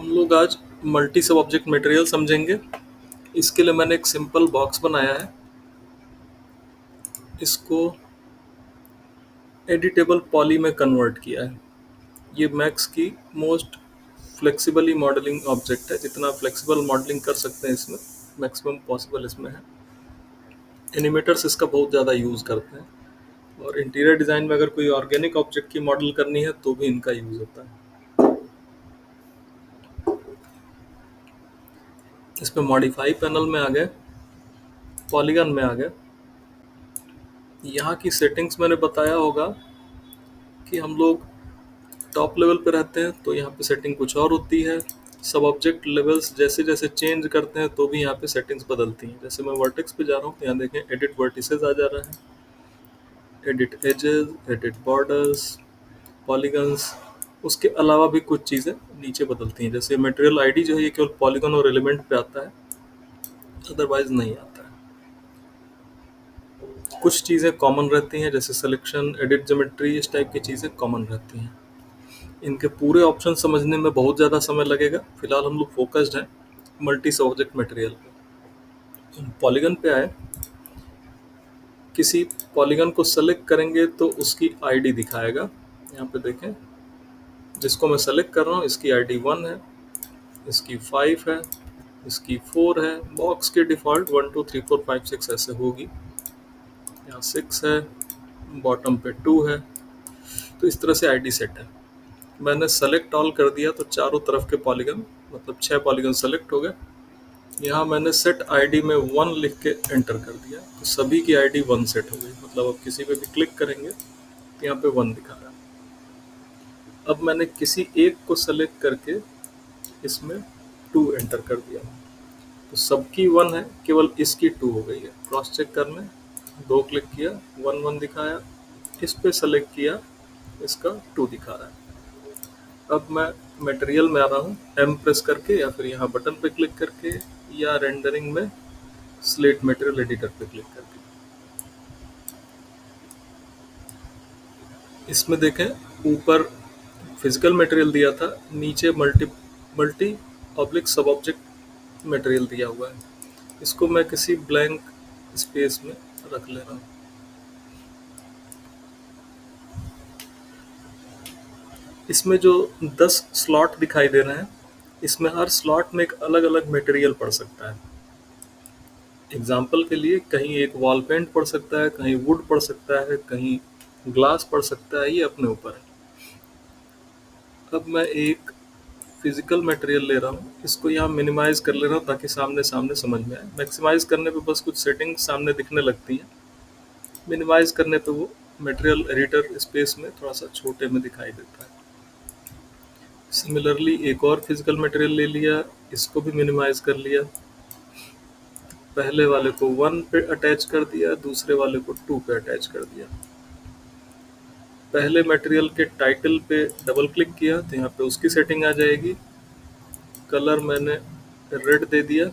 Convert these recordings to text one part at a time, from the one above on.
हम लोग आज मल्टी सब ऑब्जेक्ट मटेरियल समझेंगे। इसके लिए मैंने एक सिंपल बॉक्स बनाया है। इसको एडिटेबल पॉली में कन्वर्ट किया है। ये मैक्स की मोस्ट फ्लेक्सिबली मॉडलिंग ऑब्जेक्ट है। जितना फ्लेक्सिबल मॉडलिंग कर सकते हैं इसमें मैक्सिमम पॉसिबल इसमें है। एनिमेटर्स इसका बहुत ज़्यादा यूज़ करते हैं और इंटीरियर डिज़ाइन में अगर कोई ऑर्गेनिक ऑब्जेक्ट की मॉडल करनी है तो भी इनका यूज़ होता है। इसमें मॉडिफाई पैनल में आ गए, पॉलीगन में आ गए। यहाँ की सेटिंग्स मैंने बताया होगा कि हम लोग टॉप लेवल पे रहते हैं तो यहाँ पे सेटिंग कुछ और होती है। सब ऑब्जेक्ट लेवल्स जैसे जैसे चेंज करते हैं तो भी यहाँ पे सेटिंग्स बदलती हैं। जैसे मैं वर्टेक्स पे जा रहा हूँ तो यहाँ देखें एडिट वर्टिसेस आ जा रहा है, edit edges, edit borders, polygons. उसके अलावा भी कुछ चीज़ें नीचे बदलती हैं। जैसे मटेरियल आईडी जो है ये केवल पॉलीगन और एलिमेंट पे आता है, अदरवाइज नहीं आता है। कुछ चीज़ें कॉमन रहती हैं जैसे सिलेक्शन, एडिट ज्योमेट्री, इस टाइप की चीज़ें कॉमन रहती हैं। इनके पूरे ऑप्शन समझने में बहुत ज़्यादा समय लगेगा। फिलहाल हम लोग फोकस्ड हैं मल्टी ऑब्जेक्ट मटेरियल पे। पॉलीगन पे आए, किसी पॉलीगन को सेलेक्ट करेंगे तो उसकी आईडी दिखाएगा। यहाँ पे देखें, जिसको मैं सेलेक्ट कर रहा हूँ इसकी आईडी 1 है, इसकी 5 है, इसकी 4 है। बॉक्स के डिफ़ॉल्ट 1 2 3 4 5 6 ऐसे होगी। यहाँ 6 है, बॉटम पे 2 है। तो इस तरह से आईडी सेट है। मैंने सेलेक्ट ऑल कर दिया तो चारों तरफ के पॉलीगन मतलब 6 पॉलीगन सेलेक्ट हो गए। यहाँ मैंने सेट आईडी में 1 लिख के एंटर कर दिया तो सभी की आईडी 1 सेट हो गई। मतलब अब किसी पे भी क्लिक करेंगे तो यहाँ पे 1 दिखा रहा है। अब मैंने किसी एक को सेलेक्ट करके इसमें 2 एंटर कर दिया तो सबकी 1 है, केवल इसकी 2 हो गई है। क्रॉस चेक करने 2 क्लिक किया, 1 1 दिखाया। इस पे सेलेक्ट किया, इसका 2 दिखा रहा है। अब मैं मटेरियल में आ रहा हूँ, एम प्रेस करके या फिर यहाँ बटन पे क्लिक करके या रेंडरिंग में स्लेट मटेरियल एडिटर पे क्लिक करके। इसमें देखें ऊपर फिजिकल मटेरियल दिया था, नीचे मल्टी मल्टी ऑब्लिक सब ऑब्जेक्ट मटेरियल दिया हुआ है। इसको मैं किसी ब्लैंक स्पेस में रख ले रहा हूँ। इसमें जो 10 स्लॉट दिखाई दे रहे हैं, इसमें हर स्लॉट में एक अलग अलग मटेरियल पड़ सकता है। एग्जाम्पल के लिए कहीं एक वॉल पेंट पड़ सकता है, कहीं वुड पड़ सकता है, कहीं ग्लास पड़ सकता है, ये अपने ऊपर है। अब मैं एक फिजिकल मटेरियल ले रहा हूँ, इसको यहाँ मिनिमाइज कर ले रहा हूँ ताकि सामने सामने समझ में आए। मैक्सिमाइज करने पे बस कुछ सेटिंग्स सामने दिखने लगती हैं, मिनिमाइज करने पे वो मटेरियल एडिटर स्पेस में थोड़ा सा छोटे में दिखाई देता है। सिमिलरली एक और फिजिकल मटेरियल ले लिया, इसको भी मिनिमाइज कर लिया। पहले वाले को 1 पे अटैच कर दिया, दूसरे वाले को 2 पे अटैच कर दिया। पहले मटेरियल के टाइटल पे डबल क्लिक किया तो यहाँ पे उसकी सेटिंग आ जाएगी। कलर मैंने रेड दे दिया।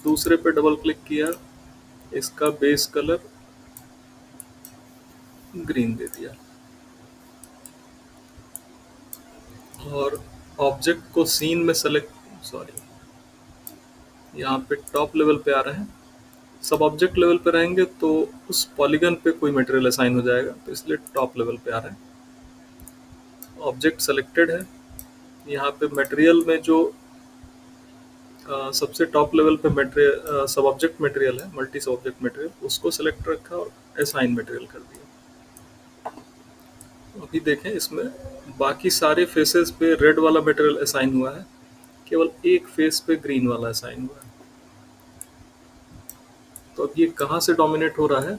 दूसरे पे डबल क्लिक किया, इसका बेस कलर ग्रीन दे दिया। और ऑब्जेक्ट को सीन में यहाँ पे टॉप लेवल पे आ रहे हैं। सब ऑब्जेक्ट लेवल पे रहेंगे तो उस पॉलीगन पे कोई मटेरियल असाइन हो जाएगा, तो इसलिए टॉप लेवल पे आ रहे हैं। ऑब्जेक्ट सेलेक्टेड है। यहाँ पे मटेरियल में जो सबसे टॉप लेवल पे मटेरियल सब ऑब्जेक्ट मटेरियल है, मल्टी सब ऑब्जेक्ट मटेरियल, उसको सेलेक्ट रखा और असाइन मटेरियल कर दिया। अभी देखें इसमें बाकी सारे फेसेस पे रेड वाला मटेरियल असाइन हुआ है, केवल एक फेस पे ग्रीन वाला असाइन हुआ है। तो अब ये कहाँ से डोमिनेट हो रहा है?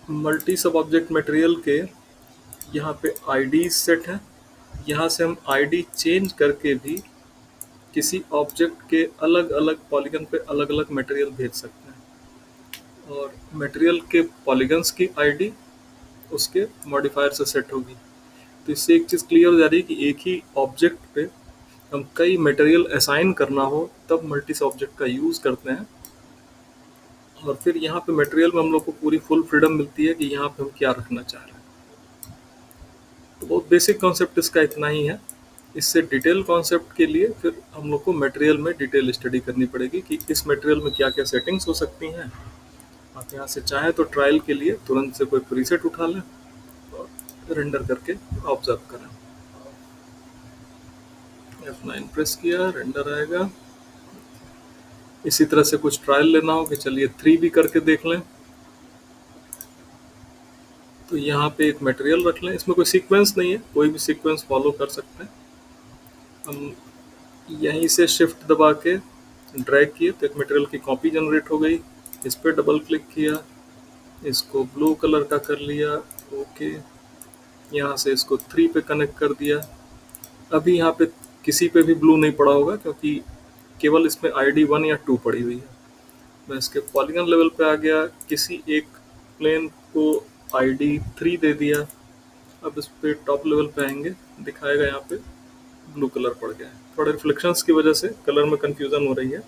मल्टी सब ऑब्जेक्ट मटेरियल के यहाँ पे आईडी सेट है। यहाँ से हम आईडी चेंज करके भी किसी ऑब्जेक्ट के अलग अलग पॉलीगन पे अलग अलग मटेरियल भेज सकते हैं। और मटेरियल के पॉलीगन्स की आईडी उसके मॉडिफायर से सेट होगी। तो इससे एक चीज़ क्लियर हो जा रही है कि एक ही ऑब्जेक्ट पे हम कई मटेरियल असाइन करना हो तब मल्टी ऑब्जेक्ट का यूज़ करते हैं। और फिर यहाँ पे मटेरियल में हम लोग को पूरी फुल फ्रीडम मिलती है कि यहाँ पे हम क्या रखना चाह रहे हैं। तो बहुत बेसिक कॉन्सेप्ट इसका इतना ही है। इससे डिटेल कॉन्सेप्ट के लिए फिर हम लोग को मटेरियल में डिटेल स्टडी करनी पड़ेगी कि इस मटेरियल में क्या क्या सेटिंग्स हो सकती हैं। आप यहाँ से चाहें तो ट्रायल के लिए तुरंत से कोई प्रीसेट उठा लें और रेंडर करके ऑब्जर्व करें। F9 प्रेस किया, रेंडर आएगा। इसी तरह से कुछ ट्रायल लेना हो कि चलिए 3 भी करके देख लें, तो यहाँ पे एक मटेरियल रख लें। इसमें कोई सीक्वेंस नहीं है, कोई भी सीक्वेंस फॉलो कर सकते हैं। हम यहीं से शिफ्ट दबा के ड्रैग किए तो एक मटेरियल की कॉपी जनरेट हो गई। इस पर डबल क्लिक किया, इसको ब्लू कलर का कर लिया, ओके। यहाँ से इसको 3 पे कनेक्ट कर दिया। अभी यहाँ पे किसी पे भी ब्लू नहीं पड़ा होगा क्योंकि केवल इसमें ID 1 या 2 पड़ी हुई है। मैं इसके पॉलीगन लेवल पे आ गया, किसी एक प्लेन को ID 3 दे दिया। अब इस पे टॉप लेवल पे आएंगे, दिखाएगा यहाँ पे ब्लू कलर पड़ गया है। थोड़े रिफ्लेक्शंस की वजह से कलर में कंफ्यूजन हो रही है।